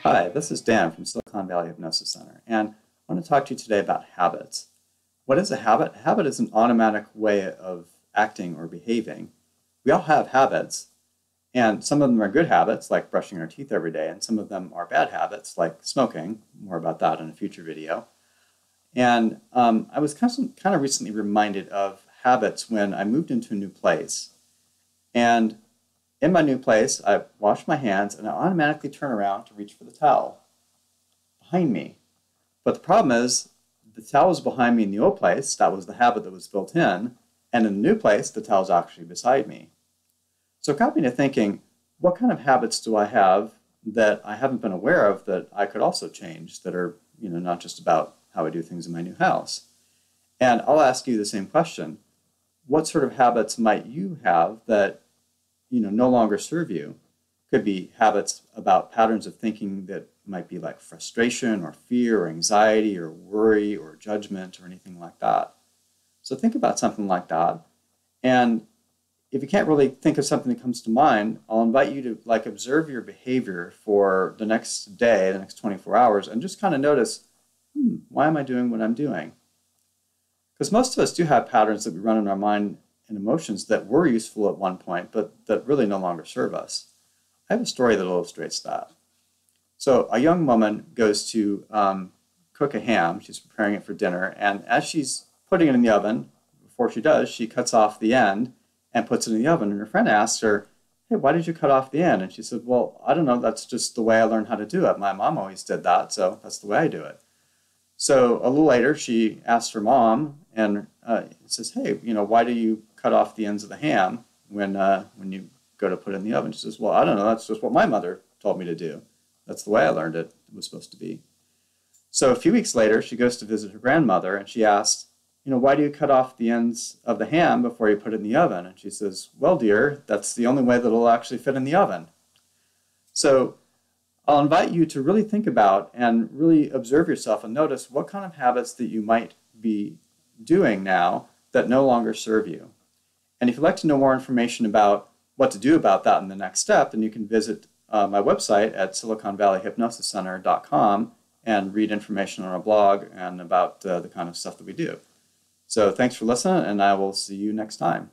Hi, this is Dan from Silicon Valley Hypnosis Center, and I want to talk to you today about habits. What is a habit? A habit is an automatic way of acting or behaving. We all have habits, and some of them are good habits, like brushing our teeth every day, and some of them are bad habits, like smoking. More about that in a future video. And I was kind of recently reminded of habits when I moved into a new place. And in my new place, I wash my hands and I automatically turn around to reach for the towel behind me. But the problem is, the towel was behind me in the old place. That was the habit that was built in. And in the new place, the towel is actually beside me. So it got me to thinking, what kind of habits do I have that I haven't been aware of that I could also change, that are, not just about how I do things in my new house? And I'll ask you the same question. What sort of habits might you have that no longer serve you? Could be habits about patterns of thinking that might be like frustration or fear or anxiety or worry or judgment or anything like that. So think about something like that. And if you can't really think of something that comes to mind, I'll invite you to observe your behavior for the next day, the next 24 hours, and just kind of notice, why am I doing what I'm doing? Because most of us do have patterns that we run in our mind and emotions that were useful at one point, but that really no longer serve us. I have a story that illustrates that. So a young woman goes to cook a ham. She's preparing it for dinner, and as she's putting it in the oven, before she does, she cuts off the end and puts it in the oven. And her friend asks her, "Hey, why did you cut off the end?" And she said, "Well, I don't know. That's just the way I learned how to do it. My mom always did that, so that's the way I do it." So a little later, she asks her mom and says, "Hey, why do you cut off the ends of the ham when you go to put it in the oven?" She says, "Well, I don't know. That's just what my mother told me to do. That's the way I learned it was supposed to be." So a few weeks later, she goes to visit her grandmother, and she asks, "Why do you cut off the ends of the ham before you put it in the oven?" And she says, "Well, dear, that's the only way that it'll actually fit in the oven." So I'll invite you to really think about and really observe yourself and notice what kind of habits that you might be doing now that no longer serve you. And if you'd like to know more information about what to do about that in the next step, then you can visit my website at siliconvalleyhypnosiscenter.com and read information on our blog and about the kind of stuff that we do. So thanks for listening, and I will see you next time.